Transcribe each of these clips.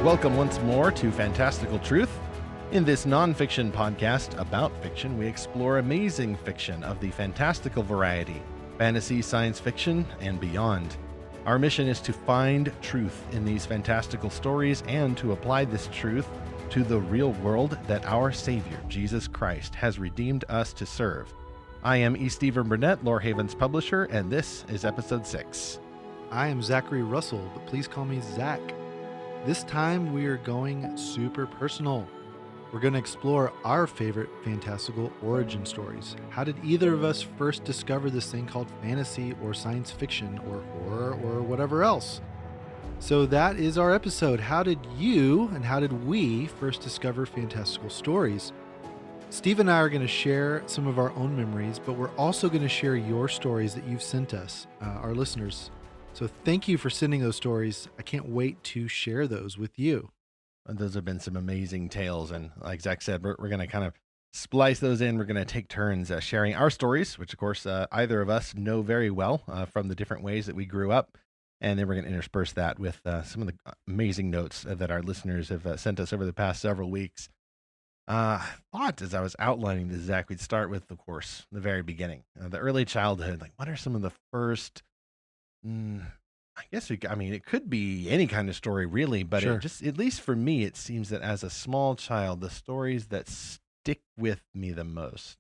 Welcome once more to Fantastical Truth. In this non-fiction podcast about fiction, we explore amazing fiction of the fantastical variety, fantasy, science fiction, and beyond. Our mission is to find truth in these fantastical stories and to apply this truth to the real world that our Savior, Jesus Christ, has redeemed us to serve. I am E. Stephen Burnett, Lorehaven's publisher, and this is episode 6. I am Zackary Russell, but please call me Zach. This time we are going super personal. We're going to explore our favorite fantastical origin stories. How did either of us first discover this thing called fantasy or science fiction or horror or whatever else? So that is our episode. How did you and how did we first discover fantastical stories? Steve and I are going to share some of our own memories, but we're also going to share your stories that you've sent us, our listeners. So thank you for sending those stories. I can't wait to share those with you. Those have been some amazing tales, and like Zach said, we're going to kind of splice those in. We're going to take turns sharing our stories, which of course either of us know very well from the different ways that we grew up, and then we're going to intersperse that with some of the amazing notes that our listeners have sent us over the past several weeks. Thought as I was outlining this, Zach, we'd start with, of course, the very beginning, the early childhood. Like, what are some of the first? I guess it could be any kind of story, really, but Sure. It just, at least for me, it seems that as a small child, the stories that stick with me the most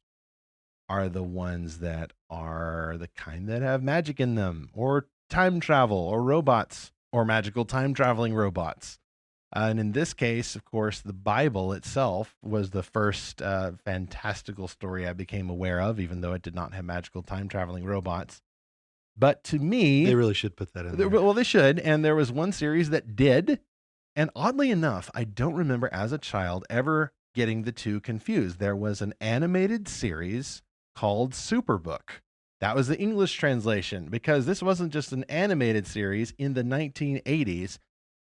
are the ones that are the kind that have magic in them, or time travel, or robots, or magical time traveling robots. And in this case, of course, the Bible itself was the first fantastical story I became aware of, even though it did not have magical time traveling robots. But to me, They really should put that in there. well, they should. And there was one series that did. And oddly enough, I don't remember as a child ever getting the two confused. There was an animated series called Superbook. That was the English translation, because this wasn't just an animated series in the 1980s.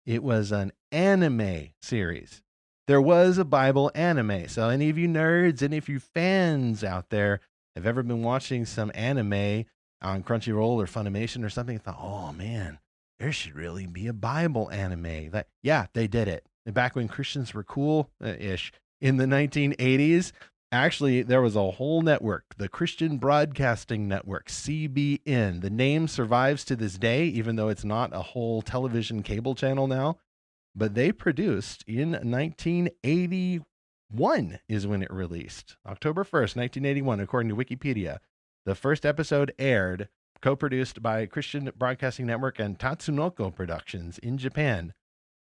It was an anime series. There was a Bible anime. So any of you nerds, any of you fans out there have ever been watching some anime on Crunchyroll or Funimation or something, thought, oh man, there should really be a Bible anime. Yeah, they did it. And back when Christians were cool-ish in the 1980s, actually, there was a whole network, the Christian Broadcasting Network, CBN. The name survives to this day, even though it's not a whole television cable channel now. But they produced in 1981 is when it released. October 1st, 1981, according to Wikipedia. The first episode aired, co-produced by Christian Broadcasting Network and Tatsunoko Productions in Japan.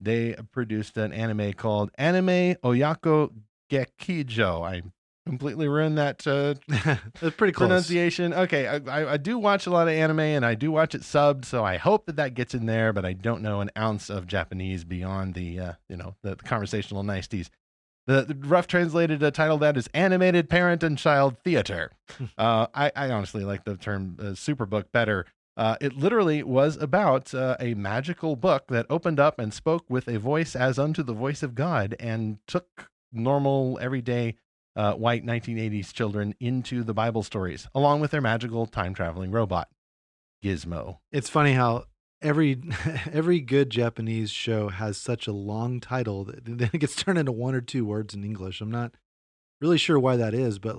They produced an anime called Anime Oyako Gekijo. I completely ruined that That's pretty close. pronunciation. Okay, I do watch a lot of anime, and I do watch it subbed, so I hope that gets in there, but I don't know an ounce of Japanese beyond the conversational niceties. The rough translated title of that is Animated Parent and Child Theater. I honestly like the term Superbook better. It literally was about a magical book that opened up and spoke with a voice as unto the voice of God and took normal, everyday white 1980s children into the Bible stories, along with their magical time-traveling robot, Gizmo. It's funny how every good Japanese show has such a long title that then it gets turned into one or two words in English. I'm not really sure why that is, but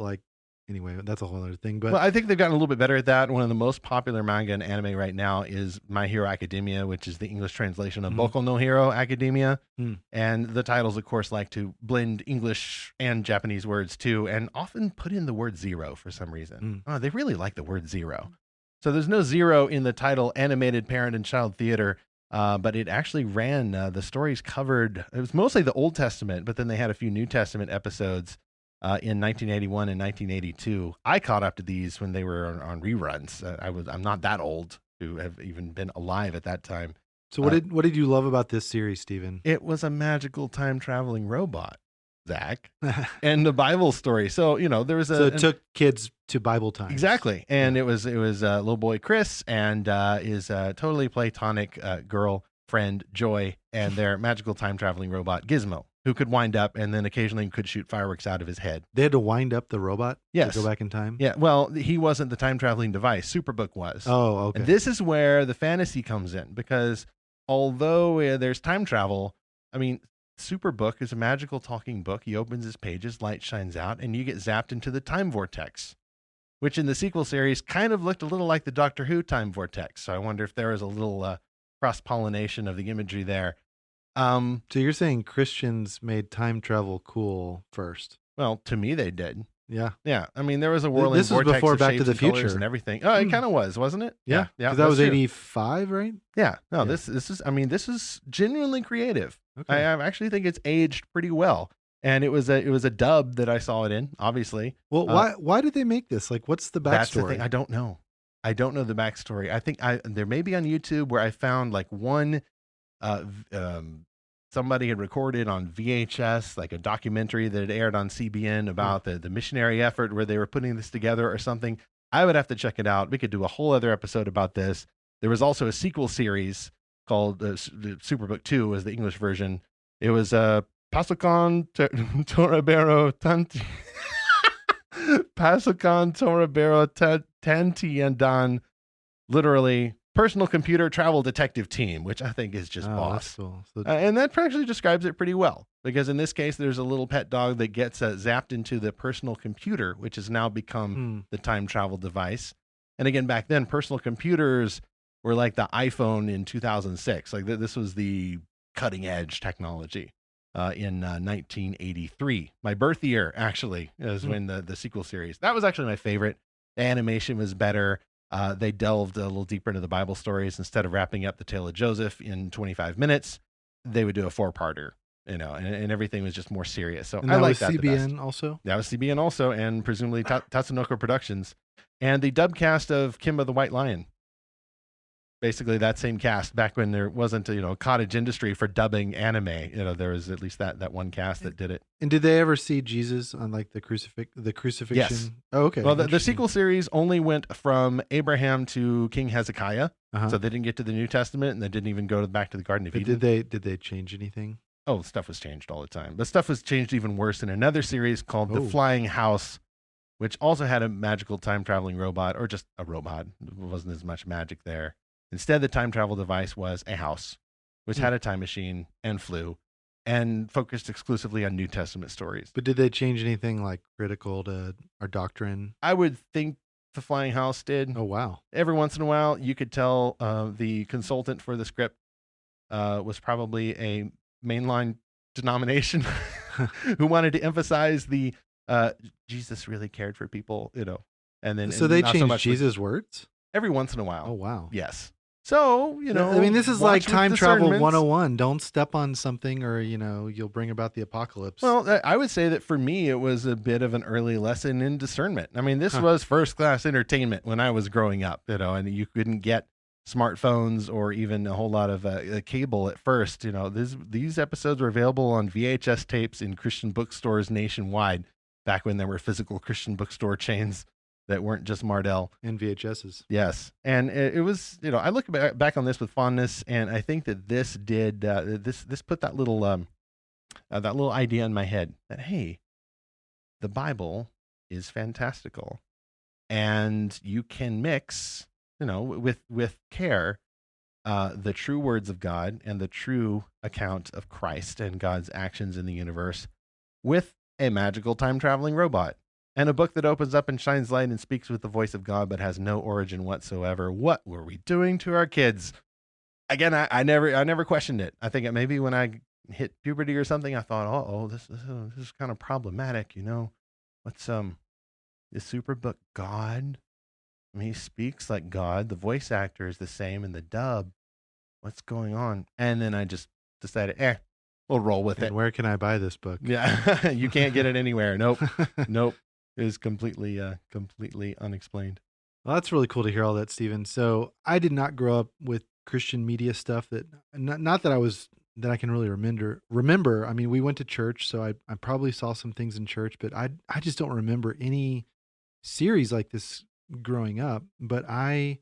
anyway, that's a whole other thing. But Well, I think they've gotten a little bit better at that. One of the most popular manga and anime right now is My Hero Academia, which is the English translation of Boku no Hero Academia. And the titles, of course, like to blend English and Japanese words too, and often put in the word zero for some reason. Oh, they really like the word zero. So there's no zero in the title Animated Parent and Child Theater, but it actually ran, the stories covered, it was mostly the Old Testament, but then they had a few New Testament episodes in 1981 and 1982. I caught up to these when they were on reruns. I'm not that old to have even been alive at that time. So what did you love about this series, Stephen? It was a magical time traveling robot, Zach, and the Bible story. So there was it took kids to Bible times. Exactly, and it was little boy Chris and his totally platonic girl friend Joy and their magical time traveling robot Gizmo, who could wind up and then occasionally could shoot fireworks out of his head. They had to wind up the robot Yes. to go back in time? Yeah, well, he wasn't the time traveling device. Superbook was. Oh, okay. And this is where the fantasy comes in, because although there's time travel, I mean, Superbook is a magical talking book. He opens his pages, light shines out, and you get zapped into the time vortex, which in the sequel series kind of looked a little like the Doctor Who time vortex. So I wonder if there was a little cross-pollination of the imagery there. So you're saying Christians made time travel cool first? Well, to me, they did. Yeah. Yeah. I mean, there was a whirling This was vortex before of Back to shapes the and colors Future. and everything. Oh, it kind of was, wasn't it? Yeah. Yeah. Because that was that's true. 85, right? Yeah. No, Yeah. this is, I mean, this is genuinely creative. Okay. I actually think it's aged pretty well. And it was a dub that I saw it in, obviously. Well, why did they make this? Like, what's the backstory? That's the thing. I don't know. I don't know the backstory. I think there may be on YouTube where I found like one, somebody had recorded on VHS, like a documentary that had aired on CBN about the missionary effort where they were putting this together or something. I would have to check it out. We could do a whole other episode about this. There was also a sequel series called Superbook 2 was the English version. It was Pasocon Torabero Tanti Pasocon Torabero Tanti and Don, literally personal computer travel detective team, which I think is just boss. Cool. So, And that actually describes it pretty well, because in this case, there's a little pet dog that gets zapped into the personal computer, which has now become the time travel device. And again, back then, personal computers were like the iPhone in 2006. Like this was the cutting edge technology in 1983. My birth year, actually, is when the sequel series. That was actually my favorite. The animation was better. They delved a little deeper into the Bible stories. Instead of wrapping up the tale of Joseph in 25 minutes, they would do a 4-parter, and everything was just more serious. So I like that. CBN also? That was CBN also, and presumably Tatsunoko Productions. And the dub cast of Kimba the White Lion. Basically that same cast back when there wasn't a cottage industry for dubbing anime. There was at least that one cast that did it. And did they ever see Jesus on like the crucifixion? Yes. Oh, okay. Well, the sequel series only went from Abraham to King Hezekiah. Uh-huh. So they didn't get to the New Testament, and they didn't even go back to the Garden of Eden. Did they change anything? Oh, stuff was changed all the time. But stuff was changed even worse in another series called The Flying House, which also had a magical time traveling robot, or just a robot. It wasn't as much magic there. Instead, the time travel device was a house, which had a time machine and flew, and focused exclusively on New Testament stories. But did they change anything like critical to our doctrine? I would think the Flying House did. Oh, wow. Every once in a while, you could tell the consultant for the script was probably a mainline denomination who wanted to emphasize the Jesus really cared for people, and then so they changed Jesus' words every once in a while. Oh, wow. Yes. So, I mean, this is like time travel 101. Don't step on something or, you'll bring about the apocalypse. Well, I would say that for me, it was a bit of an early lesson in discernment. I mean, this was first class entertainment when I was growing up, and you couldn't get smartphones or even a whole lot of cable at first. These episodes were available on VHS tapes in Christian bookstores nationwide back when there were physical Christian bookstore chains that weren't just Mardell. And VHSs. Yes. And it was, I look back on this with fondness, and I think that this did, this put that little idea in my head that, hey, the Bible is fantastical, and you can mix, with care, the true words of God and the true account of Christ and God's actions in the universe with a magical time traveling robot. And a book that opens up and shines light and speaks with the voice of God, but has no origin whatsoever. What were we doing to our kids? Again, I never questioned it. I think maybe when I hit puberty or something, I thought, this is kind of problematic. What's is Superbook God? I mean, he speaks like God. The voice actor is the same in the dub. What's going on? And then I just decided, we'll roll with it. Where can I buy this book? Yeah, you can't get it anywhere. Nope. It was completely unexplained. Well, that's really cool to hear all that, Stephen. So I did not grow up with Christian media stuff that I can really remember. I mean, we went to church, so I probably saw some things in church, but I just don't remember any series like this growing up. But I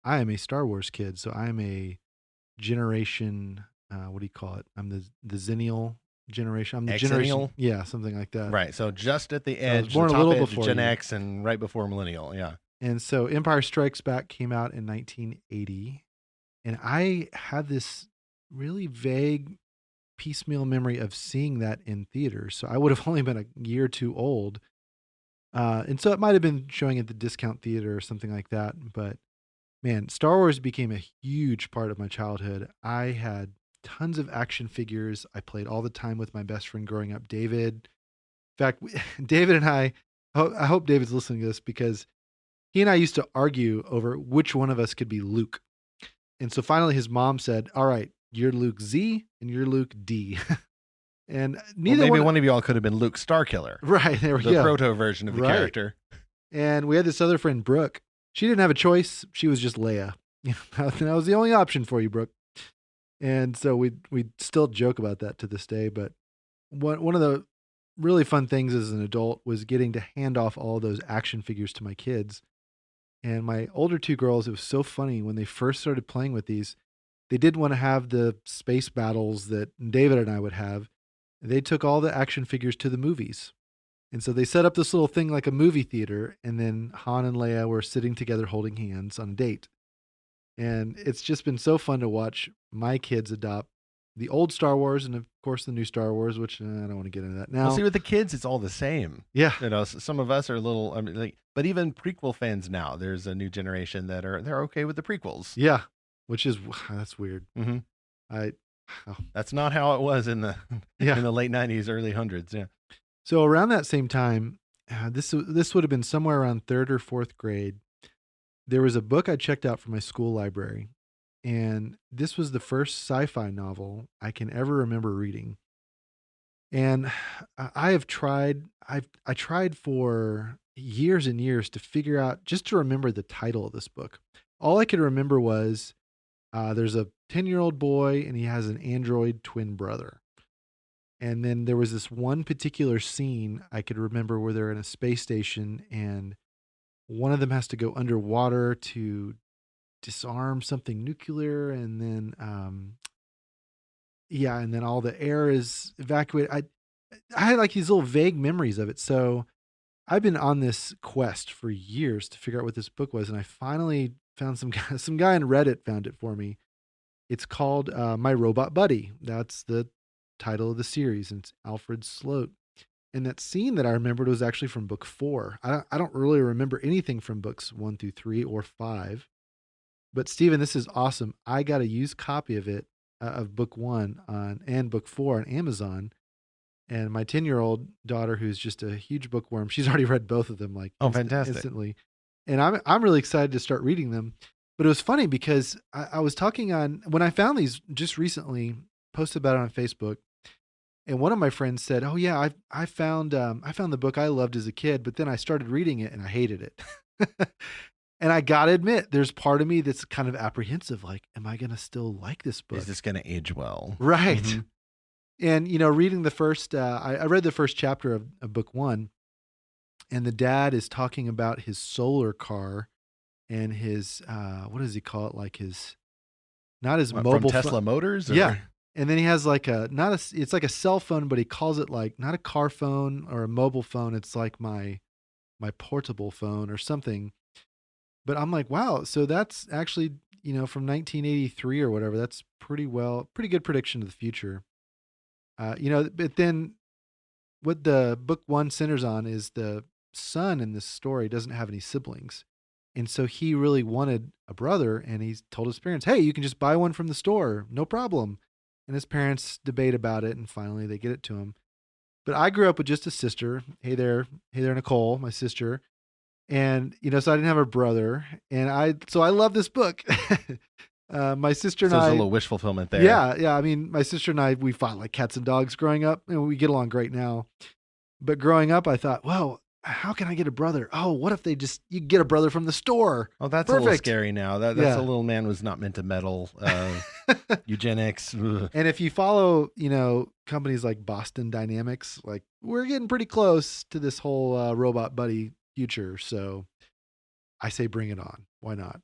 am a Star Wars kid, so I'm a generation, what do you call it? I'm the Zennial generation. I'm the generation. Yeah, something like that. Right. So just at the edge, born the a little top edge before of Gen you. X and right before millennial. Yeah. And so Empire Strikes Back came out in 1980. And I had this really vague piecemeal memory of seeing that in theaters. So I would have only been a year or two old. And so it might have been showing at the discount theater or something like that. But man, Star Wars became a huge part of my childhood. I had tons of action figures. I played all the time with my best friend growing up, David. In fact, David and I hope David's listening to this, because he and I used to argue over which one of us could be Luke. And so finally his mom said, all right, you're Luke Z and you're Luke D. And neither maybe one of you all could have been Luke Starkiller. Right, there we go. The proto version of the character. And we had this other friend, Brooke. She didn't have a choice. She was just Leia. That was the only option for you, Brooke. And so we still joke about that to this day. But one of the really fun things as an adult was getting to hand off all those action figures to my kids. And my older two girls, it was so funny when they first started playing with these. They didn't want to have the space battles that David and I would have. They took all the action figures to the movies. And so they set up this little thing like a movie theater, and then Han and Leia were sitting together holding hands on a date. And it's just been so fun to watch my kids adopt the old Star Wars and, of course, the new Star Wars, which I don't want to get into that now. Well, see, with the kids, it's all the same. Yeah. Some of us are a little, but even prequel fans now, there's a new generation that they're okay with the prequels. Yeah, which is, that's weird. Mm-hmm. Oh. That's not how it was in the in the late 90s, early hundreds. Yeah. So around that same time, this would have been somewhere around 3rd or 4th grade. There was a book I checked out from my school library, and this was the first sci-fi novel I can ever remember reading. And I tried for years and years to figure out, just to remember the title of this book. All I could remember was there's a 10-year-old boy and he has an android twin brother. And then there was this one particular scene I could remember where they're in a space station and one of them has to go underwater to disarm something nuclear. And then, and then all the air is evacuated. I had like these little vague memories of it. So I've been on this quest for years to figure out what this book was. And I finally found some guy on Reddit found it for me. It's called My Robot Buddy. That's the title of the series, and it's Alfred Sloat. And that scene that I remembered was actually from book 4. I don't really remember anything from books 1 through 3 or 5. But Stephen, this is awesome. I got a used copy of it, of book 1 and book 4 on Amazon. And my 10-year-old daughter, who's just a huge bookworm, she's already read both of them fantastic. Instantly. And I'm really excited to start reading them. But it was funny because I was talking when I found these just recently, posted about it on Facebook. And one of my friends said, "Oh yeah, I found the book I loved as a kid, but then I started reading it and I hated it." And I gotta admit, there's part of me that's kind of apprehensive. Like, am I gonna still like this book? Is this gonna age well? Right. Mm-hmm. And reading the first, I read the first chapter of book 1, and the dad is talking about his solar car and his what does he call it? Like not his mobile from Tesla Motors. Or? Yeah. And then he has like it's like a cell phone, but he calls it like not a car phone or a mobile phone. It's like my portable phone or something. But I'm like, wow. So that's actually, from 1983 or whatever. That's pretty good prediction of the future. But then what the book 1 centers on is the son in this story doesn't have any siblings. And so he really wanted a brother, and he told his parents, hey, you can just buy one from the store. No problem. And his parents debate about it, and finally they get it to him. But I grew up with just a sister. Hey there, Nicole, my sister. And, so I didn't have a brother. And I love this book. My sister and so I. There's a little wish fulfillment there. Yeah. I mean, my sister and I, we fought like cats and dogs growing up, and we get along great now. But growing up, I thought, well, how can I get a brother? Oh, what if you get a brother from the store? Oh, that's perfect. A little scary now. That's a little man was not meant to meddle. Eugenics. Ugh. And if you follow, companies like Boston Dynamics, like we're getting pretty close to this whole robot buddy future. So I say bring it on. Why not?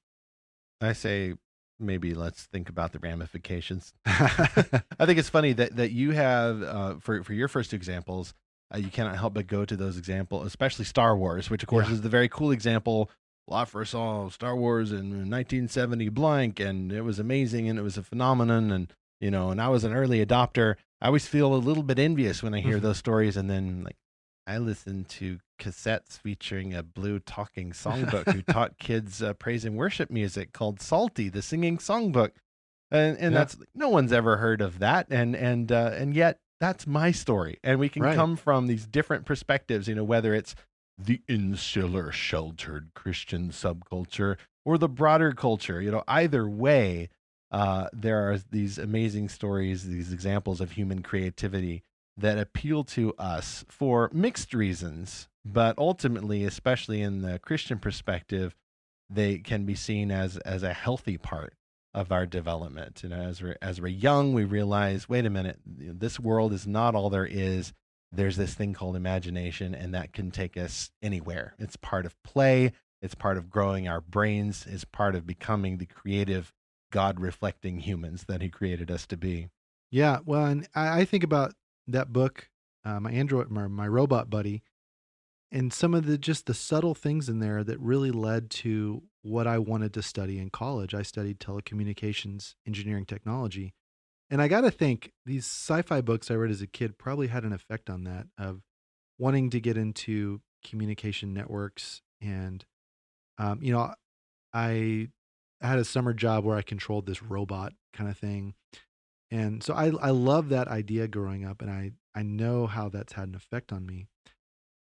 I say maybe let's think about the ramifications. I think it's funny that you have, for your first 2 examples, you cannot help but go to those examples, especially Star Wars, which of course is the very cool example. Well, I first saw Star Wars in 1970 blank, and it was amazing, and it was a phenomenon, and and I was an early adopter. I always feel a little bit envious when I hear those stories, and then like I listen to cassettes featuring a blue talking songbook who taught kids praise and worship music called Salty, the singing songbook, and that's no one's ever heard of that, and yet that's my story, and we can come from these different perspectives, whether it's the insular, sheltered Christian subculture or the broader culture, either way. There are these amazing stories, these examples of human creativity that appeal to us for mixed reasons, but ultimately, especially in the Christian perspective, they can be seen as a healthy part of our development. As we're young, we realize, wait a minute, this world is not all there is. There's this thing called imagination, and that can take us anywhere. It's part of play. It's part of growing our brains. It's part of becoming the creative, God-reflecting humans that he created us to be. Yeah, well, and I think about that book, my robot buddy, and some of the subtle things in there that really led to what I wanted to study in college. I studied telecommunications engineering technology. And I got to think these sci-fi books I read as a kid probably had an effect on that, of wanting to get into communication networks. And, I had a summer job where I controlled this robot kind of thing. And so I love that idea growing up, and I know how that's had an effect on me.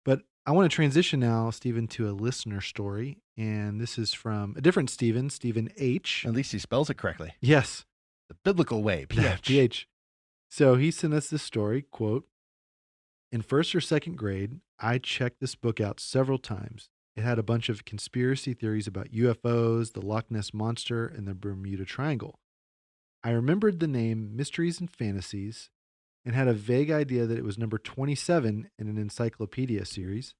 But I want to transition now, Stephen, to a listener story. And this is from a different Stephen H. At least he spells it correctly. Yes. The biblical way, PH. PH. So he sent us this story, quote, "In first or second grade, I checked this book out several times. It had a bunch of conspiracy theories about UFOs, the Loch Ness Monster, and the Bermuda Triangle. I remembered the name Mysteries and Fantasies and had a vague idea that it was number 27 in an encyclopedia series.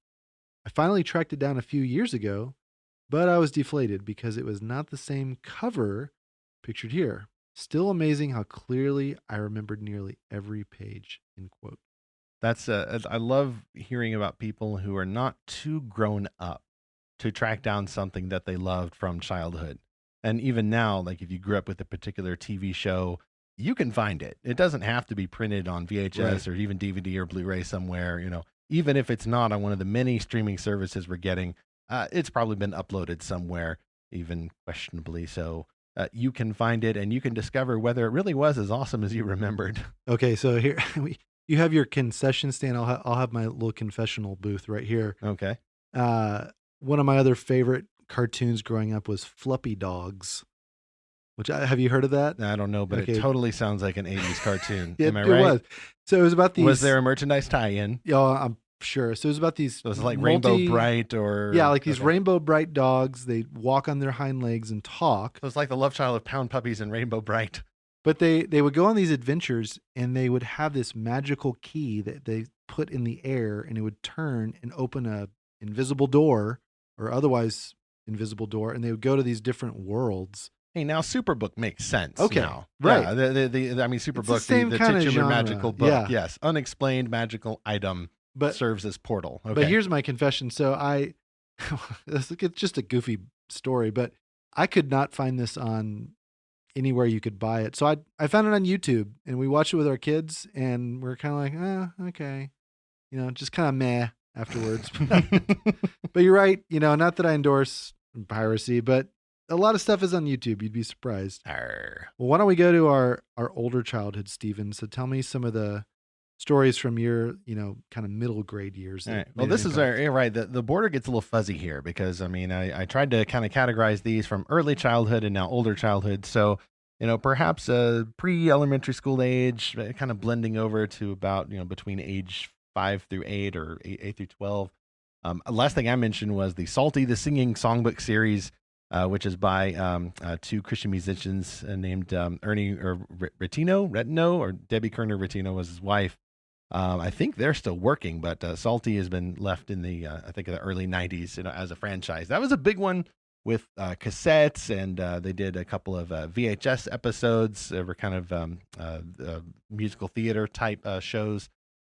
I finally tracked it down a few years ago, but I was deflated because it was not the same cover pictured here. Still amazing how clearly I remembered nearly every page," end quote. That's I love hearing about people who are not too grown up to track down something that they loved from childhood. And even now, like if you grew up with a particular TV show, you can find it. It doesn't have to be printed on VHS or even DVD or Blu-ray somewhere. Even if it's not on one of the many streaming services we're getting, it's probably been uploaded somewhere, even questionably so. You can find it, and you can discover whether it really was as awesome as you remembered. Okay, so here you have your concession stand. I'll have my little confessional booth right here. Okay. One of my other favorite cartoons growing up was Fluffy Dogs. Have you heard of that? I don't know, but it totally sounds like an 80s cartoon. Am I right? It was. So it was about these. Was there a merchandise tie-in? Yeah, I'm sure. So it was about these. So it was like Rainbow Bright or. Yeah, like these Rainbow Bright dogs. They walk on their hind legs and talk. So it's like the love child of Pound Puppies and Rainbow Bright. But they would go on these adventures, and they would have this magical key that they put in the air, and it would turn and open a invisible door or otherwise invisible door, and they would go to these different worlds. Hey, now Superbook makes sense. Okay, now. right. Yeah, Superbook, the titular genre. Magical book. Yeah. Yes, unexplained magical item, but serves as portal. Okay. But here's my confession. So it's just a goofy story, but I could not find this on anywhere you could buy it. So I found it on YouTube, and we watched it with our kids, and we're kind of like, okay, just kind of meh afterwards. But you're right. Not that I endorse piracy, but a lot of stuff is on YouTube. You'd be surprised. Arr. Well, why don't we go to our older childhood, Stephen? So tell me some of the stories from your, kind of middle grade years. All right. Well, this is right. The border gets a little fuzzy here because, I tried to kind of categorize these from early childhood and now older childhood. So, perhaps a pre-elementary school age, kind of blending over to about, between age 5 through 8 or 8 through 12. Last thing I mentioned was the Salty, the singing songbook series, which is by two Christian musicians named Ernie Retino, or Debbie Kerner Retino was his wife. I think they're still working, but Salty has been left in the, I think, in the early 90s, as a franchise. That was a big one with cassettes, and they did a couple of VHS episodes. They were kind of musical theater type shows.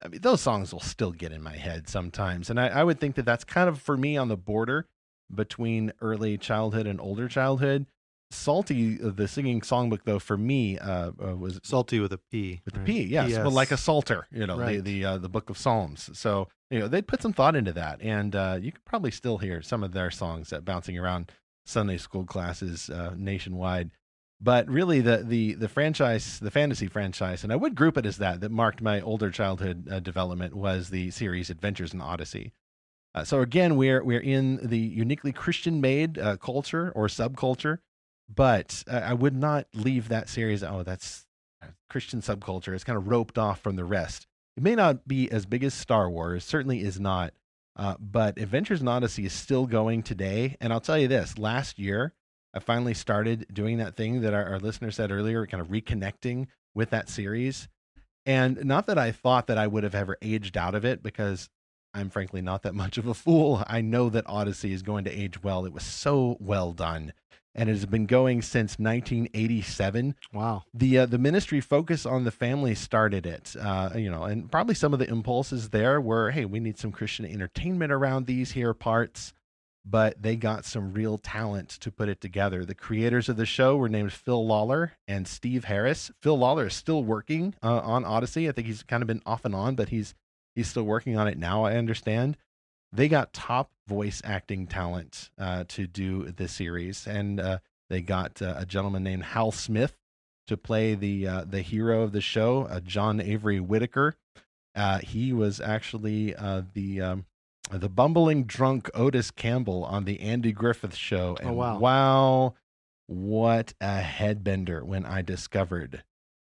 I mean, those songs will still get in my head sometimes. And I would think that that's kind of, for me, on the border between early childhood and older childhood. Salty, the singing songbook, though, for me was Salty with a P. with the right? P, yes, P.S. well, like a psalter, Right. the Book of Psalms. So they'd put some thought into that, and you could probably still hear some of their songs bouncing around Sunday school classes nationwide. But really, the franchise, the fantasy franchise, and I would group it as that marked my older childhood development, was the series Adventures in Odyssey. So again, we're in the uniquely Christian-made culture or subculture, but I would not leave that series. Oh, that's Christian subculture. It's kind of roped off from the rest. It may not be as big as Star Wars, certainly is not, but Adventures in Odyssey is still going today. And I'll tell you this: last year, I finally started doing that thing that our listener said earlier, kind of reconnecting with that series. And not that I thought that I would have ever aged out of it, because I'm frankly not that much of a fool. I know that Odyssey is going to age well. It was so well done, and it has been going since 1987. Wow. The ministry Focus on the Family started it, and probably some of the impulses there were, hey, we need some Christian entertainment around these here parts, but they got some real talent to put it together. The creators of the show were named Phil Lawler and Steve Harris. Phil Lawler is still working on Odyssey. I think he's kind of been off and on, but he's still working on it now, I understand. They got top voice acting talent to do this series, and they got a gentleman named Hal Smith to play the hero of the show, John Avery Whitaker. He was actually the bumbling drunk Otis Campbell on the Andy Griffith Show. And wow, what a headbender when I discovered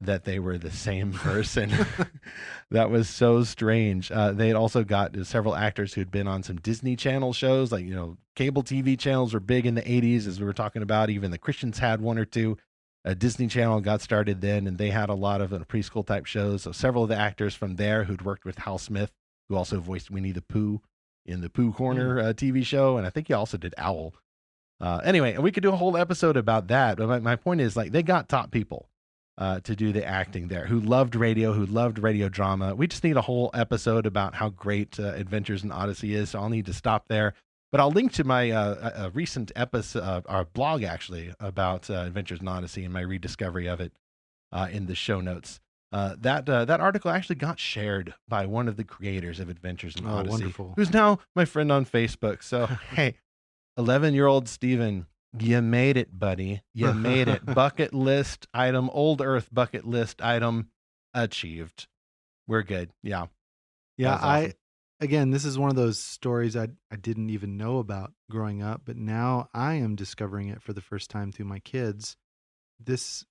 that they were the same person. That was so strange. They had also got several actors who'd been on some Disney Channel shows, like, cable TV channels were big in the 80s, as we were talking about. Even the Christians had one or two. Disney Channel got started then, and they had a lot of preschool type shows. So several of the actors from there who'd worked with Hal Smith, who also voiced Winnie the Pooh in the Pooh Corner TV show, and I think he also did Owl. Anyway, we could do a whole episode about that, but my point is, like, they got top people to do the acting there, who loved radio drama. We just need a whole episode about how great Adventures in Odyssey is, so I'll need to stop there. But I'll link to my a recent episode, our blog actually, about Adventures in Odyssey and my rediscovery of it in the show notes. That article actually got shared by one of the creators of Adventures in Odyssey, wonderful. who's now my friend on Facebook. So, hey, 11-year-old Steven, you made it, buddy. You made it. Bucket list item, old Earth bucket list item achieved. We're good. Yeah. Yeah. Awesome. Again, this is one of those stories I didn't even know about growing up, but now I am discovering it for the first time through my kids. This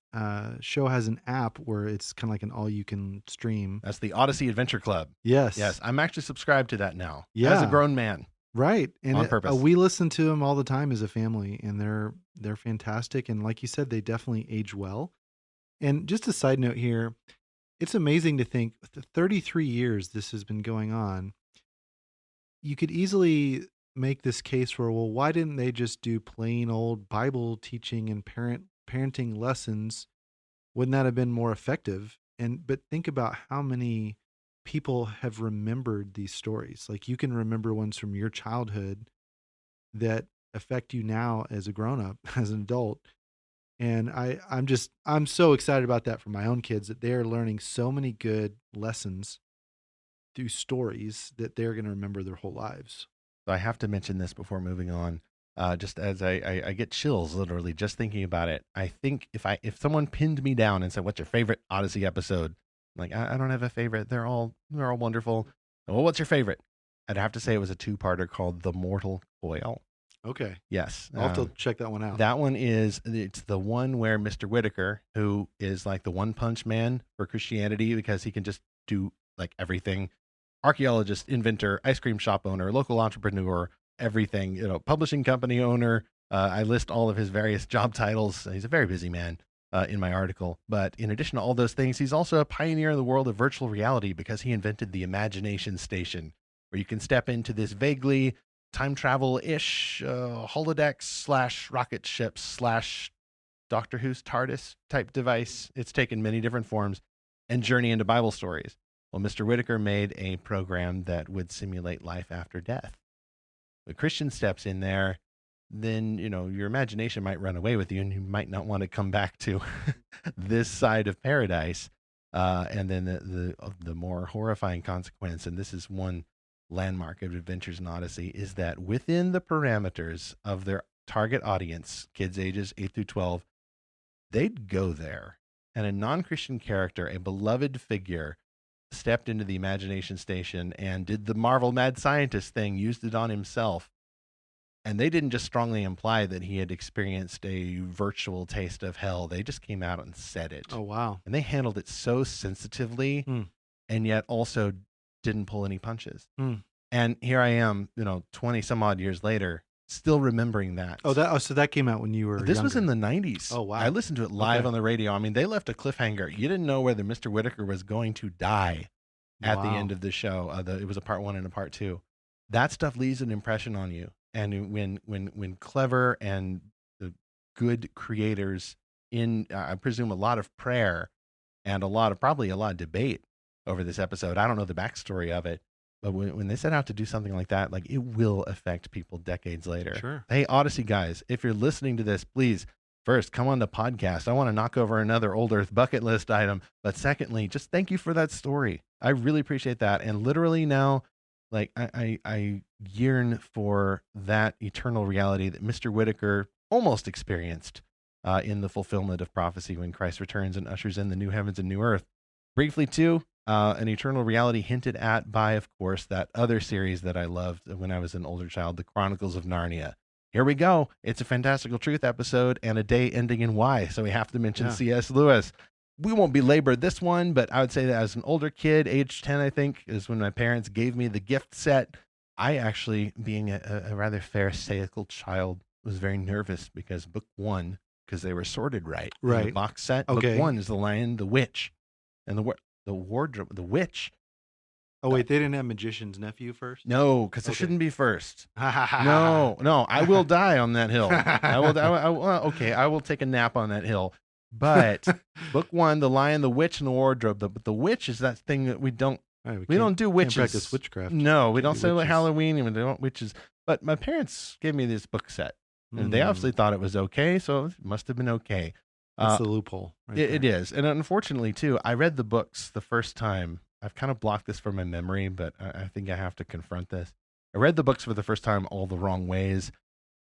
show has an app where it's kind of like an all-you-can-stream. That's the Odyssey Adventure Club. Yes. Yes. I'm actually subscribed to that now. Yeah. As a grown man. Right. And on purpose. We listen to them all the time as a family, and they're fantastic. And like you said, they definitely age well. And just a side note here, it's amazing to think 33 years this has been going on. You could easily make this case for, well, why didn't they just do plain old Bible teaching and parenting lessons? Wouldn't that have been more effective? But think about how many people have remembered these stories. Like, you can remember ones from your childhood that affect you now as a grown-up, as an adult. And I'm so excited about that for my own kids, that they're learning so many good lessons through stories that they're going to remember their whole lives. So I have to mention this before moving on. Just as I get chills literally just thinking about it. I think if someone pinned me down and said, "What's your favorite Odyssey episode?" I'm like, I don't have a favorite. They're all wonderful. Well, what's your favorite? I'd have to say it was a two-parter called The Mortal Coil. Okay. Yes. I'll have to check that one out. That one it's the one where Mr. Whitaker, who is like the one-punch man for Christianity because he can just do like everything. Archaeologist, inventor, ice cream shop owner, local entrepreneur, everything, publishing company owner. I list all of his various job titles. He's a very busy man in my article. But in addition to all those things, he's also a pioneer in the world of virtual reality because he invented the Imagination Station, where you can step into this vaguely time travel-ish holodeck / rocket ship / Doctor Who's TARDIS type device. It's taken many different forms, and journey into Bible stories. Well, Mr. Whitaker made a program that would simulate life after death. The Christian steps in there, then your imagination might run away with you, and you might not want to come back to this side of paradise. And then the more horrifying consequence, and this is one landmark of Adventures in Odyssey, is that within the parameters of their target audience, kids ages 8 through 12, they'd go there. And a non-Christian character, a beloved figure, stepped into the imagination station and did the Marvel mad scientist thing, used it on himself. And they didn't just strongly imply that he had experienced a virtual taste of hell. They just came out and said it. Oh, wow. And they handled it so sensitively, and yet also didn't pull any punches. And here I am, 20 some odd years later, still remembering that. So that came out when you were This younger. was in the 90s. Oh, wow. I listened to it live on the radio. I mean, they left a cliffhanger. You didn't know whether Mr. Whitaker was going to die at the end of the show. It was a part 1 and a part 2. That stuff leaves an impression on you. And when clever and good creators I presume a lot of prayer and probably a lot of debate over this episode. I don't know the backstory of it, but when they set out to do something like that, like, it will affect people decades later. Sure. Hey, Odyssey guys, if you're listening to this, please, first, come on the podcast. I want to knock over another Old Earth bucket list item. But secondly, just thank you for that story. I really appreciate that. And literally now, like, I yearn for that eternal reality that Mr. Whitaker almost experienced in the fulfillment of prophecy when Christ returns and ushers in the new heavens and new earth. Briefly, too, an eternal reality hinted at by, of course, that other series that I loved when I was an older child, The Chronicles of Narnia. Here we go. It's a Fantastical Truth episode and a day ending in Y, so we have to mention C.S. Lewis. We won't belabor this one, but I would say that as an older kid, age 10, I think, is when my parents gave me the gift set. I actually, being a rather pharisaical child, was very nervous because book 1, because they were sorted right. In the box set. Okay. Book 1 is The Lion, the Witch, and the wardrobe, the witch. Oh, wait, they didn't have Magician's Nephew first? No, because it shouldn't be first. No, I will die on that hill. I will take a nap on that hill. But book 1, The Lion, the Witch, and the Wardrobe. But the witch is that thing that we don't do witches. Can't practice witchcraft. No, we don't say Halloween, and we don't witches. But my parents gave me this book set, and they obviously thought it was okay, so it must have been okay. That's the loophole. It is. And unfortunately, too, I read the books the first time. I've kind of blocked this from my memory, but I think I have to confront this. I read the books for the first time all the wrong ways.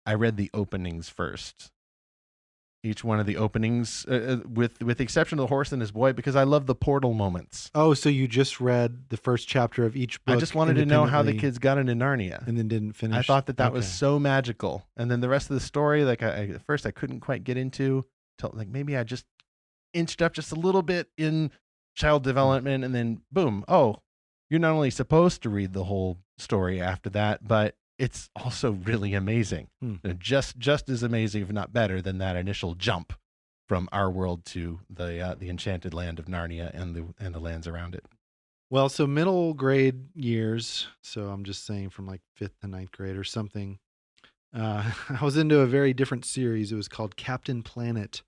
I read the openings first. Each one of the openings, with the exception of The Horse and His Boy, because I love the portal moments. Oh, so you just read the first chapter of each book? I just wanted to know how the kids got into Narnia. And then didn't finish? I thought that was so magical. And then the rest of the story, like at first I couldn't quite get into, till like maybe I just inched up just a little bit in child development, and then boom, you're not only supposed to read the whole story after that, but it's also really amazing. Just as amazing, if not better, than that initial jump from our world to the enchanted land of Narnia and the lands around it. Well, so middle grade years, so I'm just saying from like 5th to 9th grade or something, I was into a very different series. It was called Captain Planet.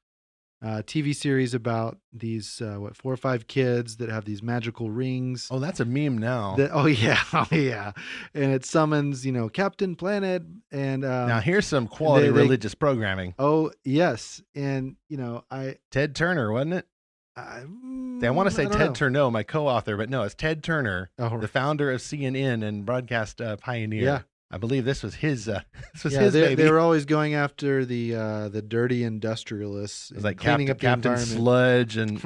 TV series about these 4 or 5 kids that have these magical rings. Oh, that's a meme now. And it summons, Captain Planet, and now here's some quality religious programming. Oh yes, and Ted Turner, wasn't it? I want to say Ted Turner, my co-author, but no, it's Ted Turner, the founder of CNN and broadcast pioneer. Yeah. I believe this was his. His baby. They were always going after the dirty industrialists. It was like Captain Sludge and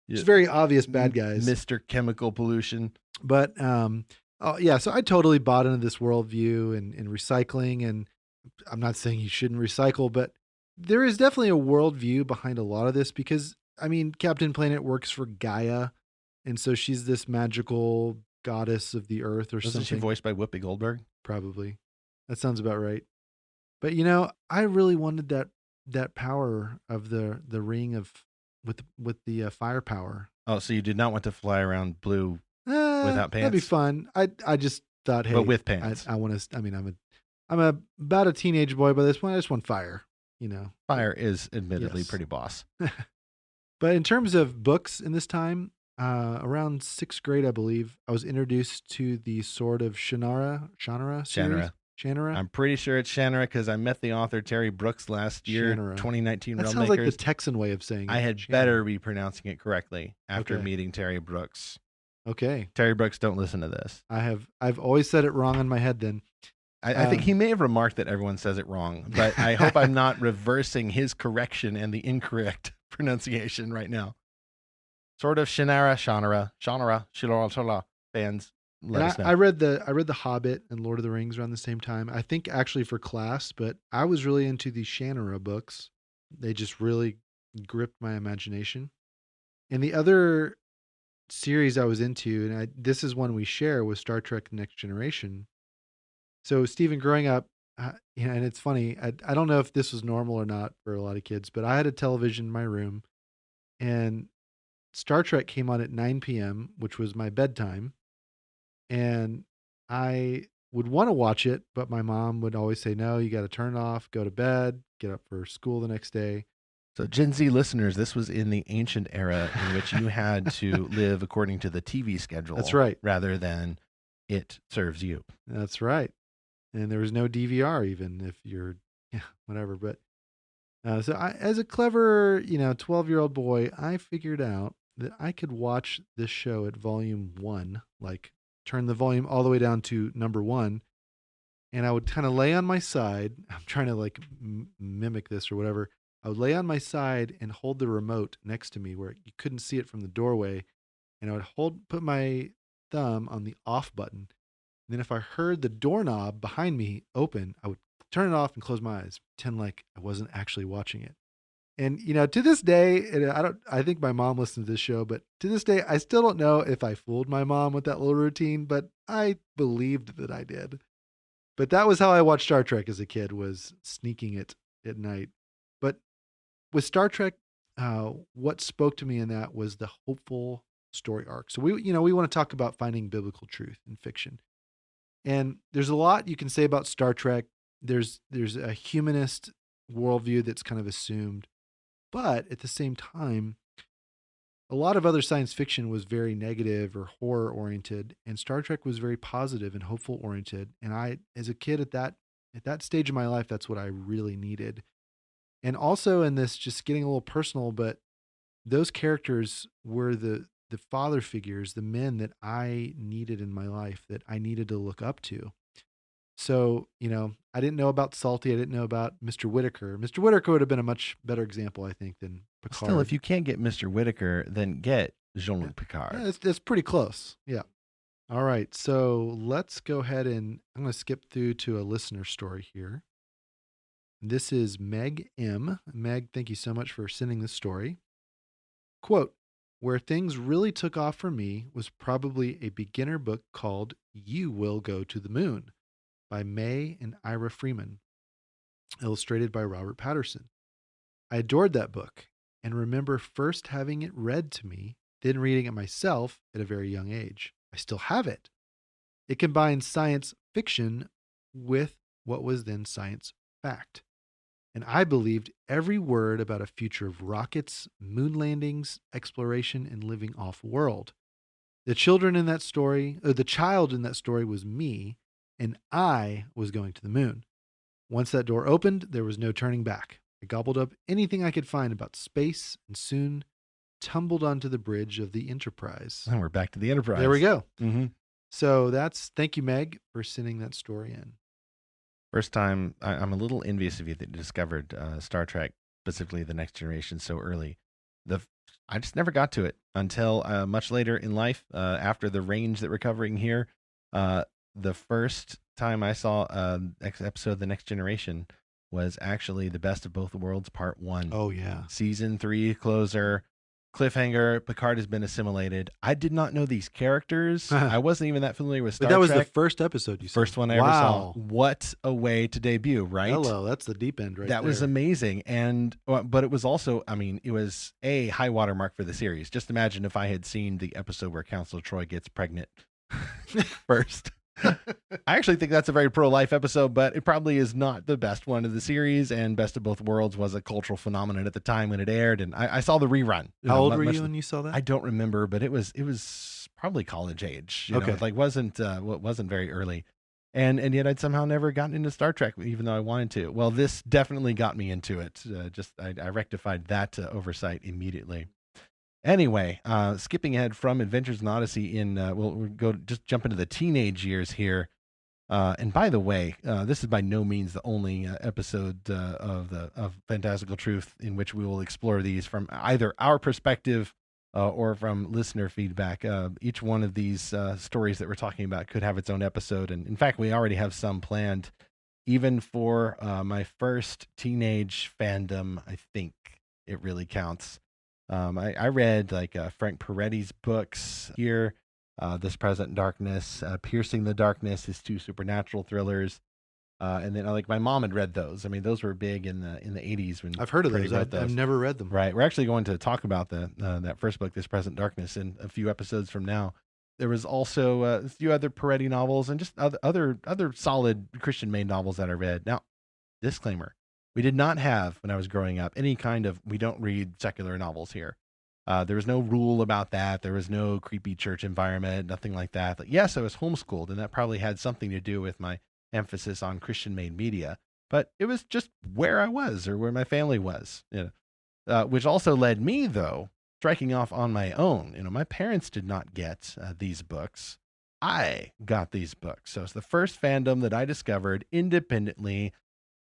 It's very obvious bad guys. Mr. Chemical Pollution. But so I totally bought into this worldview and recycling. And I'm not saying you shouldn't recycle, but there is definitely a worldview behind a lot of this because Captain Planet works for Gaia, and so she's this magical goddess of the earth or something. Wasn't she voiced by Whoopi Goldberg? Probably. That sounds about right. But I really wanted that power of the ring with the firepower. Oh, so you did not want to fly around blue without pants? That'd be fun. I just thought, hey, but with pants. I want to. I'm about a teenage boy by this point. I just want fire. Fire is admittedly pretty boss. But in terms of books in this time, around 6th grade, I believe, I was introduced to the Sword of Shannara series. Shannara? I'm pretty sure it's Shannara because I met the author Terry Brooks last year, Shannara. 2019 That Realm sounds Makers. like the Texan way of saying it. I had Shannara. better be pronouncing it correctly after Okay. meeting Terry Brooks. Okay. Terry Brooks, don't listen to this. I've always said it wrong in my head then. I think he may have remarked that everyone says it wrong, but I hope I'm not reversing his correction and the incorrect pronunciation right now. Sort of Shannara, fans. Let us know. I read the Hobbit and Lord of the Rings around the same time. I think actually for class, but I was really into the Shannara books. They just really gripped my imagination. And the other series I was into, and this is one we share, was Star Trek: The Next Generation. So Stephen, growing up, and it's funny, I don't know if this was normal or not for a lot of kids, but I had a television in my room, and Star Trek came on at 9 p.m., which was my bedtime. And I would want to watch it, but my mom would always say, no, you got to turn it off, go to bed, get up for school the next day. So Gen Z listeners, this was in the ancient era in which you had to live according to the TV schedule. That's right. Rather than it serves you. That's right. And there was no DVR even if you're, whatever. But so as a clever, 12-year-old boy, I figured out that I could watch this show at volume 1, like turn the volume all the way down to number 1. And I would kind of lay on my side. I'm trying to like mimic this or whatever. I would lay on my side and hold the remote next to me where you couldn't see it from the doorway. And I would put my thumb on the off button. And then if I heard the doorknob behind me open, I would turn it off and close my eyes, pretend like I wasn't actually watching it. And, to this day, I think my mom listened to this show, but to this day, I still don't know if I fooled my mom with that little routine, but I believed that I did. But that was how I watched Star Trek as a kid, was sneaking it at night. But with Star Trek, what spoke to me in that was the hopeful story arc. So we want to talk about finding biblical truth in fiction. And there's a lot you can say about Star Trek. There's a humanist worldview that's kind of assumed. But at the same time, a lot of other science fiction was very negative or horror oriented, and Star Trek was very positive and hopeful oriented. And I, as a kid at that stage of my life, that's what I really needed. And also in this, just getting a little personal, but those characters were the father figures, the men that I needed in my life, that I needed to look up to. So, I didn't know about Salty. I didn't know about Mr. Whittaker. Mr. Whittaker would have been a much better example, I think, than Picard. Still, if you can't get Mr. Whittaker, then get Jean-Luc Picard. Yeah, it's pretty close. Yeah. All right. So let's go ahead and I'm going to skip through to a listener story here. This is Meg M. Meg, thank you so much for sending this story. Quote, where things really took off for me was probably a beginner book called You Will Go to the Moon by May and Ira Freeman, illustrated by Robert Patterson. I adored that book and remember first having it read to me, then reading it myself at a very young age. I still have it. It combines science fiction with what was then science fact. And I believed every word about a future of rockets, moon landings, exploration, and living off-world. The child in that story was me, and I was going to the moon. Once that door opened, there was no turning back. I gobbled up anything I could find about space and soon tumbled onto the bridge of the Enterprise. And we're back to the Enterprise. There we go. Mm-hmm. So thank you, Meg, for sending that story in. First time, I'm a little envious of you that you discovered Star Trek, specifically The Next Generation, so early. I just never got to it until much later in life, after the range that we're covering here. The first time I saw an episode of The Next Generation was actually The Best of Both Worlds Part 1. Oh, yeah. Season 3 closer. Cliffhanger, Picard has been assimilated. I did not know these characters. I wasn't even that familiar with Star Trek. But that was the first episode you saw. First one I ever saw. What a way to debut, right? Hello, that's the deep end right there. That was amazing. But it was also, it was a high watermark for the series. Just imagine if I had seen the episode where Counselor Troy gets pregnant first. I actually think that's a very pro-life episode, but it probably is not the best one of the series, and Best of Both Worlds was a cultural phenomenon at the time when it aired, and I saw the rerun. How old were you when you saw that? I don't remember, but it was probably college age. Okay. It wasn't very early. and yet I'd somehow never gotten into Star Trek, even though I wanted to. Well, this definitely got me into it. I rectified that oversight immediately. Anyway, skipping ahead from Adventures in Odyssey we'll just jump into the teenage years here. And by the way, this is by no means the only episode of Fantastical Truth in which we will explore these from either our perspective or from listener feedback. Each one of these stories that we're talking about could have its own episode, and in fact, we already have some planned. Even for my first teenage fandom, I think it really counts. I read like Frank Peretti's books here. This Present Darkness, Piercing the Darkness, his two supernatural thrillers, and then like my mom had read those. I mean, those were big in the 80s when I've heard of Peretti those. wrote I've never read them. Right, we're actually going to talk about that first book, This Present Darkness, in a few episodes from now. There was also a few other Peretti novels and just other solid Christian-made novels that I read. Now, disclaimer: we did not have, when I was growing up, any kind of we don't read secular novels here. There was no rule about that. There was no creepy church environment, nothing like that. But yes, I was homeschooled, and that probably had something to do with my emphasis on Christian-made media. But it was just where I was or where my family was, which also led me, though, striking off on my own. My parents did not get these books. I got these books. So it's the first fandom that I discovered independently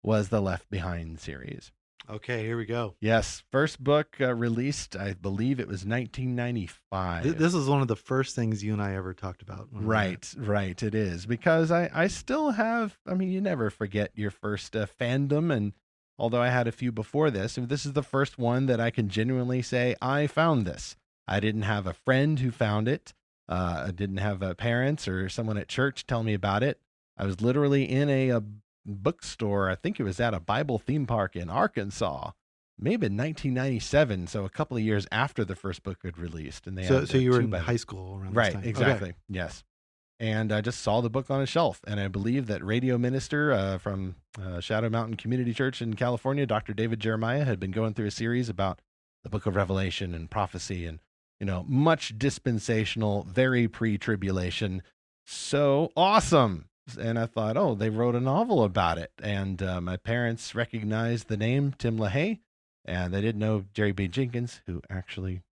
was the Left Behind series. Okay, here we go. Yes, first book released, I believe it was 1995. This is one of the first things you and I ever talked about. Right, it is. Because I still have, you never forget your first fandom. And although I had a few before this is the first one that I can genuinely say, I found this. I didn't have a friend who found it. I didn't have parents or someone at church tell me about it. I was literally in a bookstore. I think it was at a Bible theme park in Arkansas, maybe in 1997. So a couple of years after the first book had released. And so you were in high school around this time. Right, exactly. Okay. Yes. And I just saw the book on a shelf. And I believe that radio minister from Shadow Mountain Community Church in California, Dr. David Jeremiah, had been going through a series about the book of Revelation and prophecy and, much dispensational, very pre-tribulation. So awesome. And I thought, oh, they wrote a novel about it. And my parents recognized the name Tim LaHaye, and they didn't know Jerry B. Jenkins, who actually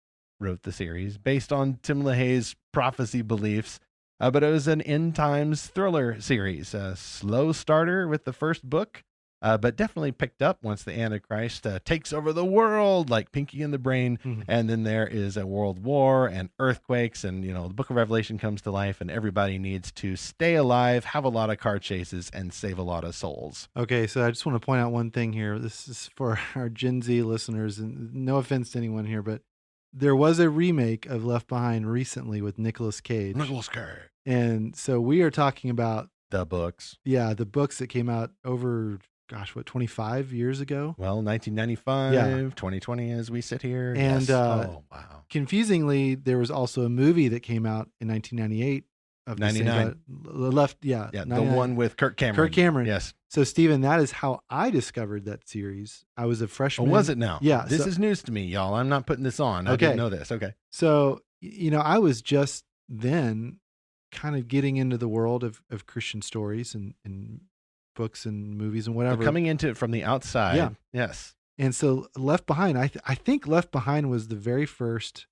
wrote the series based on Tim LaHaye's prophecy beliefs. But it was an end times thriller series, a slow starter with the first book, but definitely picked up once the Antichrist takes over the world like Pinky and the Brain. Mm-hmm. And then there is a world war and earthquakes, and the book of Revelation comes to life, and everybody needs to stay alive, have a lot of car chases, and save a lot of souls. Okay, so I just want to point out one thing here. This is for our Gen Z listeners, and no offense to anyone here, but there was a remake of Left Behind recently with Nicolas Cage. And so we are talking about the books. Yeah, the books that came out over 25 years ago? Well, 1995, 2020 as we sit here. And yes. Oh, wow. Confusingly, there was also a movie that came out in 1998 of 99. The one with Kirk Cameron. Yes. So, Stephen, that is how I discovered that series. I was a freshman. Oh, was it now? Yeah. This is news to me, y'all. I'm not putting this on. I didn't know this. Okay. So, I was just then kind of getting into the world of Christian stories and books and movies and whatever. But coming into it from the outside. Yeah. Yes. And so Left Behind, I think Left Behind was the very first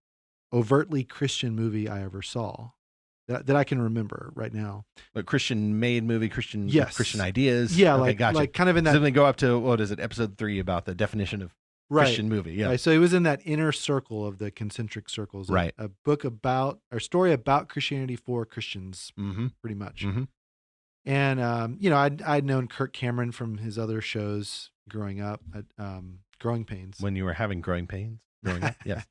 overtly Christian movie I ever saw that I can remember right now. But Christian-made movie, Christian ideas. Yeah, okay, gotcha. like kind of in that. So then they go up to, what is it, episode 3 about the definition of Christian movie. Yeah. Right. So it was in that inner circle of the concentric circles. Right. A book story about Christianity for Christians, mm-hmm. pretty much. Mm-hmm. And, I'd known Kirk Cameron from his other shows growing up at Growing Pains. When you were having growing pains growing up, yes.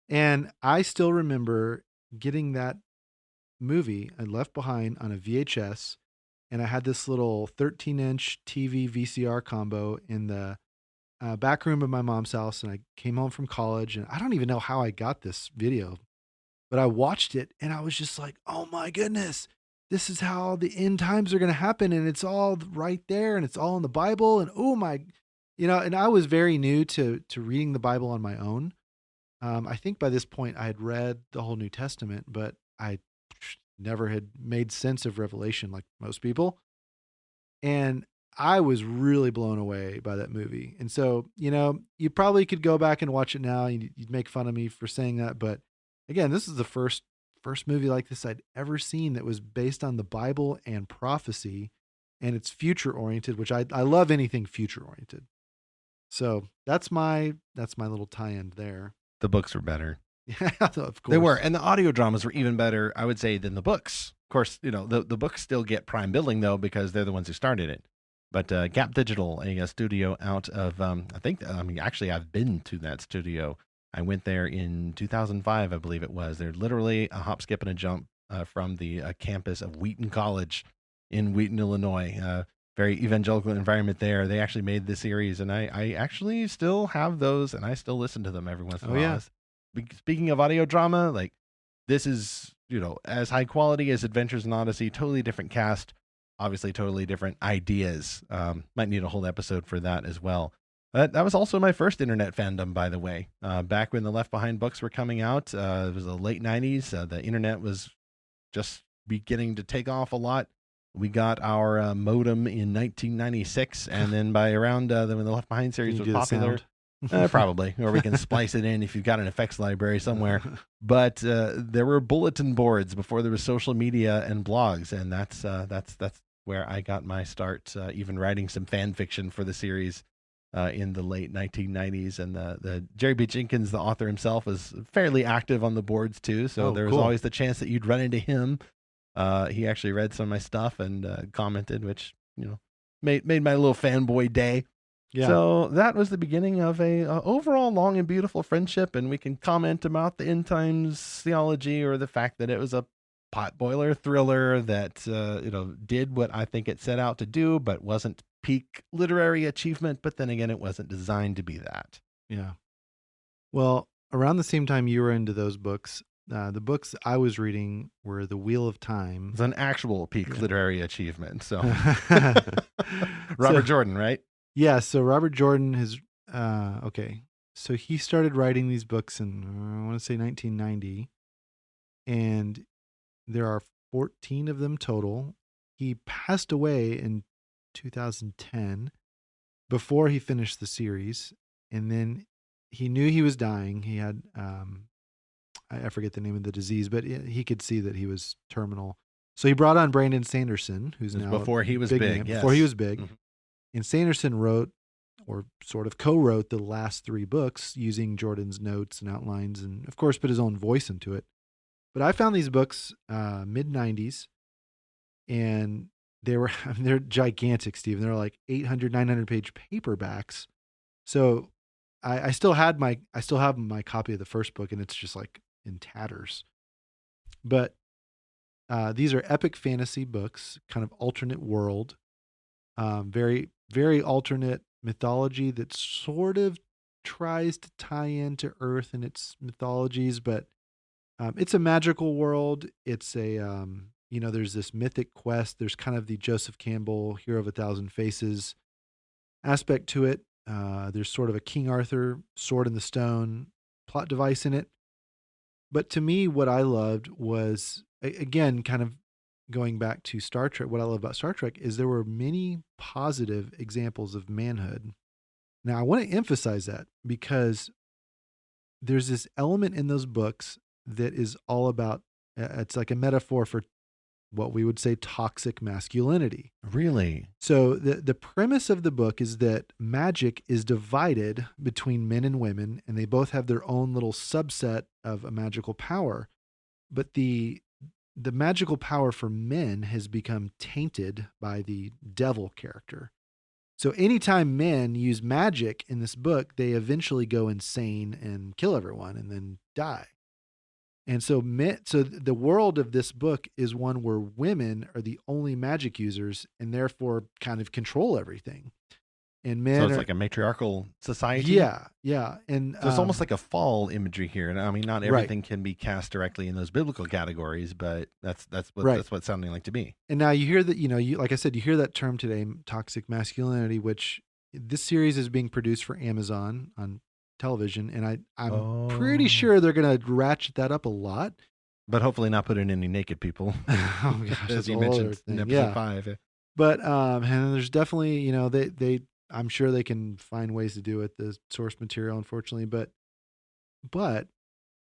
And I still remember getting that movie I Left Behind on a VHS, and I had this little 13-inch TV VCR combo in the back room of my mom's house, and I came home from college, and I don't even know how I got this video, but I watched it, and I was just like, oh my goodness. This is how the end times are going to happen. And it's all right there. And it's all in the Bible. And oh my, and I was very new to reading the Bible on my own. I think by this point I had read the whole New Testament, but I never had made sense of Revelation like most people. And I was really blown away by that movie. And so, you probably could go back and watch it now. You'd make fun of me for saying that. But again, this is the first movie like this I'd ever seen that was based on the Bible and prophecy, and it's future oriented, which I love anything future oriented. So that's my little tie-in there. The books were better. Yeah, of course. They were. And the audio dramas were even better, I would say, than the books. Of course, the books still get prime billing, though, because they're the ones who started it. But Gap Digital, a studio out of, actually, I've been to that studio. I went there in 2005, I believe it was. They're literally a hop, skip, and a jump from the campus of Wheaton College in Wheaton, Illinois. Very evangelical environment there. They actually made the series, and I actually still have those, and I still listen to them every once in a while. Yeah. Speaking of audio drama, like this is, as high quality as Adventures in Odyssey, totally different cast, obviously totally different ideas. Might need a whole episode for that as well. That was also my first internet fandom, by the way. Back when the Left Behind books were coming out, it was the late 90s. The internet was just beginning to take off a lot. We got our modem in 1996, and then by around when the Left Behind series was popular, probably, or we can splice it in if you've got an effects library somewhere. But there were bulletin boards before there was social media and blogs, and that's where I got my start, even writing some fan fiction for the series in the late 1990s. And the Jerry B. Jenkins, the author himself, was fairly active on the boards too, so there was always the chance that you'd run into him. He actually read some of my stuff and commented, which made my little fanboy day. Yeah. So that was the beginning of a overall long and beautiful friendship, and we can comment about the end times theology or the fact that it was a potboiler thriller that did what I think it set out to do, but wasn't peak literary achievement. But then again, it wasn't designed to be that. Yeah. Well, around the same time you were into those books, the books I was reading were The Wheel of Time. It's an actual peak literary achievement. So Robert Jordan, right? Yeah. So Robert Jordan has, okay. So he started writing these books in, I want to say 1990, and there are 14 of them total. He passed away in 2010 before he finished the series. And then he knew he was dying. He had, I forget the name of the disease, but he could see that he was terminal. So he brought on Brandon Sanderson, who's now before he was big. Yes. Before he was big. Mm-hmm. And Sanderson wrote, or sort of co-wrote, the last 3 books using Jordan's notes and outlines, and of course put his own voice into it. But I found these books mid-90s, and they're gigantic, Steve. They're like 800, 900-page paperbacks. So I still have my copy of the first book, and it's just like in tatters. But these are epic fantasy books, kind of alternate world, very, very alternate mythology that sort of tries to tie into Earth and its mythologies, but it's a magical world. It's a, there's this mythic quest. There's kind of the Joseph Campbell Hero of a Thousand Faces aspect to it. There's sort of a King Arthur sword in the stone plot device in it. But to me, what I loved was, again, kind of going back to Star Trek, what I love about Star Trek is there were many positive examples of manhood. Now, I want to emphasize that because there's this element in those books that is all about, it's like a metaphor for what we would say toxic masculinity. Really? So the premise of the book is that magic is divided between men and women, and they both have their own little subset of a magical power. But the magical power for men has become tainted by the devil character. So anytime men use magic in this book, they eventually go insane and kill everyone and then die. And so the world of this book is one where women are the only magic users and therefore kind of control everything. And men so it's like a matriarchal society? Yeah, yeah. And so it's almost like a fall imagery here. And I mean, not everything can be cast directly in those biblical categories, but that's what it's sounding like to me. And now you hear that, like I said, you hear that term today, toxic masculinity, which this series is being produced for Amazon on television, and I'm pretty sure they're going to ratchet that up a lot But hopefully not put in any naked people. Oh gosh, As that's you a whole other mentioned in thing. episode Yeah. 5. But and then there's definitely, they I'm sure they can find ways to do it, the source material, unfortunately. But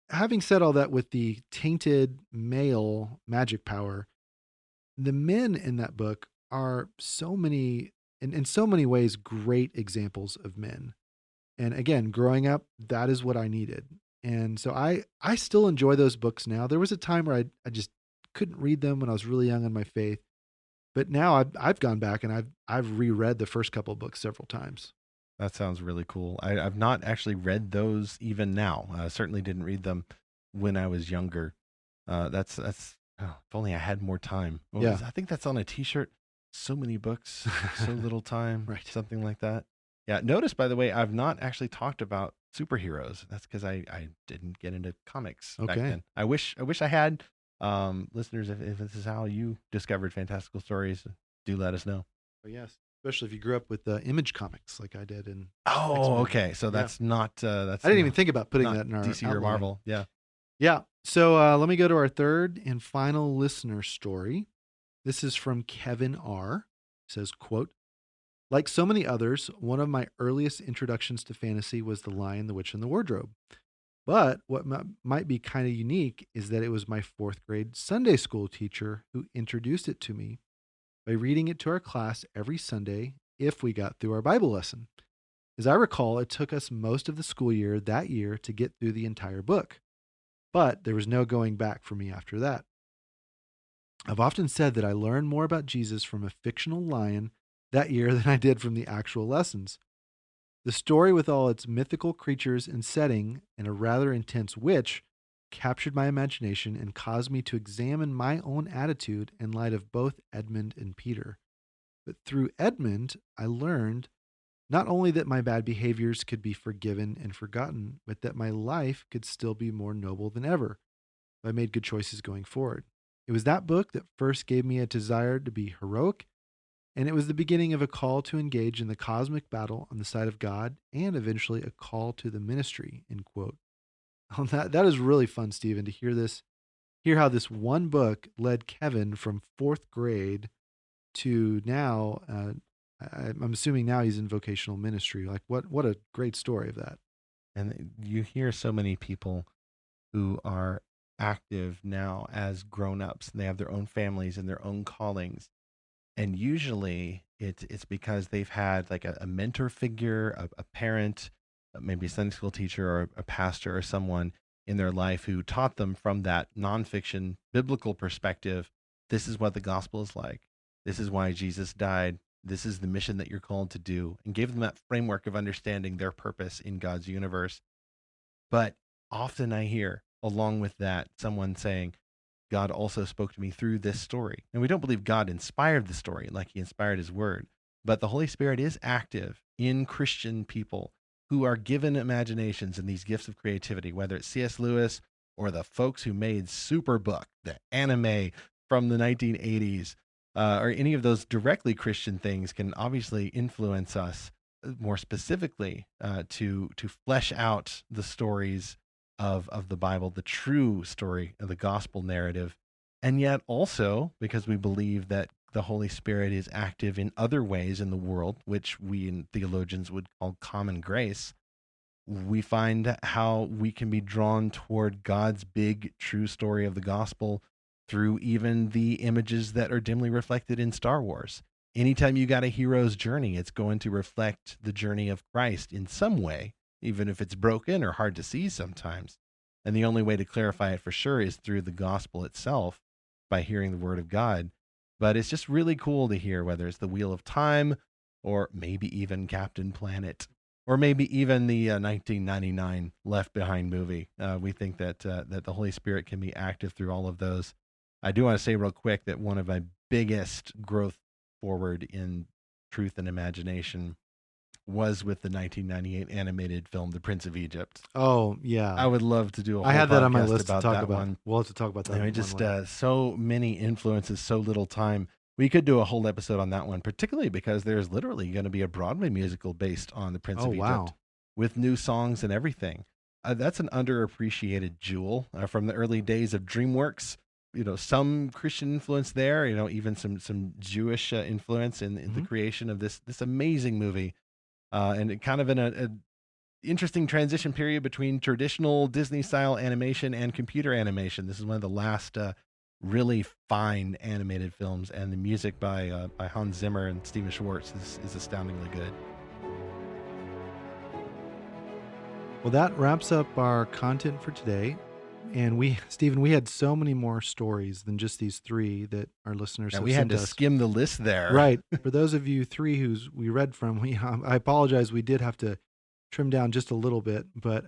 having said all that, with the tainted male magic power, the men in that book are so many, in so many ways, great examples of men. And again, growing up, that is what I needed. And so I still enjoy those books now. There was a time where I just couldn't read them when I was really young in my faith. But now I've gone back and I've reread the first couple of books several times. That sounds really cool. I've not actually read those even now. Certainly didn't read them when I was younger. That's if only I had more time. Yeah. I think that's on a T-shirt. So many books, so little time, Right. something like that. Yeah. Notice, by the way, I've not actually talked about superheroes. That's because I didn't get into comics back Okay. then. I wish I had. Listeners, if this is how you discovered fantastical stories, do let us know. Oh, yes. Especially if you grew up with Image Comics like I did. And Oh, X-Men. okay. So Yeah. that's not that's I didn't even not- think about putting not that in our DC or outline. Marvel. Yeah. Yeah. So let me go to our third and final listener story. This is from Kevin R. It says, quote, like so many others, one of my earliest introductions to fantasy was The Lion, the Witch, and the Wardrobe. But what might be kind of unique is that it was my 4th grade Sunday school teacher who introduced it to me by reading it to our class every Sunday if we got through our Bible lesson. As I recall, it took us most of the school year that year to get through the entire book. But there was no going back for me after that. I've often said that I learned more about Jesus from a fictional lion that year than I did from the actual lessons. The story, with all its mythical creatures and setting and a rather intense witch, captured my imagination and caused me to examine my own attitude in light of both Edmund and Peter. But through Edmund, I learned not only that my bad behaviors could be forgiven and forgotten, but that my life could still be more noble than ever if I made good choices going forward. It was that book that first gave me a desire to be heroic, and it was the beginning of a call to engage in the cosmic battle on the side of God, and eventually a call to the ministry, end quote. That is really fun, Stephen, to hear how this one book led Kevin from 4th grade to now, I'm assuming now he's in vocational ministry. Like what a great story of that. And you hear so many people who are active now as grown-ups, and they have their own families and their own callings. And usually it's because they've had like a mentor figure, a parent, maybe a Sunday school teacher or a pastor or someone in their life who taught them from that nonfiction biblical perspective. This is what the gospel is like. This is why Jesus died. This is the mission that you're called to do, and gave them that framework of understanding their purpose in God's universe. But often I hear, along with that, someone saying, God also spoke to me through this story. And we don't believe God inspired the story like he inspired his word, but the Holy Spirit is active in Christian people who are given imaginations and these gifts of creativity, whether it's C.S. Lewis or the folks who made Superbook, the anime from the 1980s, or any of those directly Christian things can obviously influence us more specifically to flesh out the stories of the Bible, the true story of the gospel narrative. And yet also, because we believe that the Holy Spirit is active in other ways in the world, which we in theologians would call common grace, we find how we can be drawn toward God's big true story of the gospel through even the images that are dimly reflected in Star Wars. Anytime you got a hero's journey, it's going to reflect the journey of Christ in some way, even if it's broken or hard to see sometimes. And the only way to clarify it for sure is through the gospel itself, by hearing the word of God. But it's just really cool to hear, whether it's the Wheel of Time or maybe even Captain Planet, or maybe even the 1999 Left Behind movie. We think that the Holy Spirit can be active through all of those. I do want to say real quick that one of my biggest growth forward in truth and imagination was with the 1998 animated film, The Prince of Egypt. Oh, yeah. I would love to do a whole I had that on my podcast list to talk that about. one. We'll have to talk about that. Anyway, just so many influences, so little time. We could do a whole episode on that one, particularly because there's literally going to be a Broadway musical based on The Prince of Egypt, wow. with new songs and everything. That's an underappreciated jewel from the early days of DreamWorks. Some Christian influence there. Even some Jewish influence in the Mhm. creation of this amazing movie, and it kind of in a interesting transition period between traditional Disney style animation and computer animation. This is one of the last really fine animated films, and the music by Hans Zimmer and Steven Schwartz is astoundingly good. Well, that wraps up our content for today. And Stephen, we had so many more stories than just these three that our listeners And have we had sent to us. skim the list there. Right. For those of you three we read from, I apologize. We did have to trim down just a little bit, but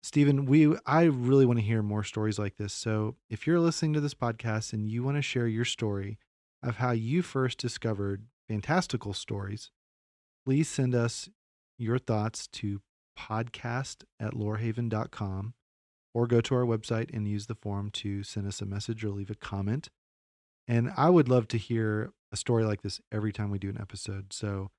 Stephen, I really want to hear more stories like this. So if you're listening to this podcast and you want to share your story of how you first discovered fantastical stories, please send us your thoughts to podcast@lorehaven.com, or go to our website and use the form to send us a message or leave a comment. And I would love to hear a story like this every time we do an episode. So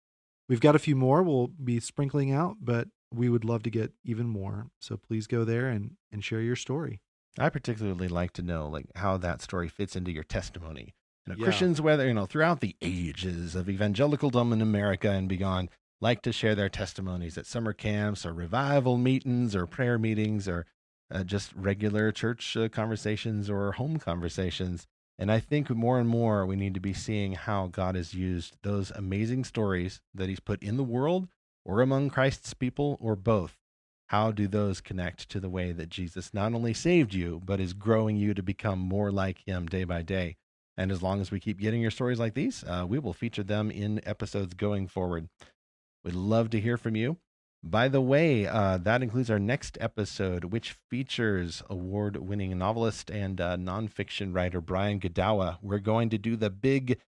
we've got a few more we'll be sprinkling out, but we would love to get even more. So please go there and share your story. I particularly like to know like how that story fits into your testimony. Yeah. Christians, whether throughout the ages of evangelicaldom in America and beyond, like to share their testimonies at summer camps or revival meetings or prayer meetings or just regular church conversations or home conversations. And I think more and more we need to be seeing how God has used those amazing stories that he's put in the world or among Christ's people or both. How do those connect to the way that Jesus not only saved you, but is growing you to become more like him day by day? And as long as we keep getting your stories like these, we will feature them in episodes going forward. We'd love to hear from you. By the way, that includes our next episode, which features award-winning novelist and nonfiction writer Brian Godawa. We're going to do the big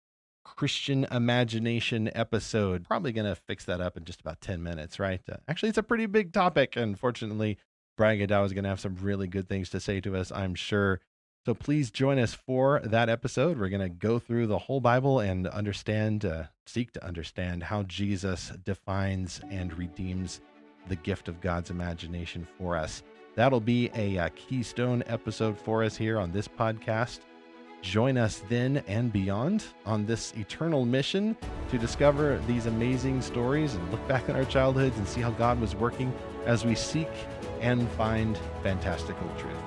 Christian imagination episode. Probably going to fix that up in just about 10 minutes, right? Actually, it's a pretty big topic, and fortunately, Brian Godawa is going to have some really good things to say to us, I'm sure. So please join us for that episode. We're going to go through the whole Bible and seek to understand how Jesus defines and redeems the gift of God's imagination for us. That'll be a keystone episode for us here on this podcast. Join us then and beyond on this eternal mission to discover these amazing stories and look back on our childhoods and see how God was working as we seek and find fantastical truth.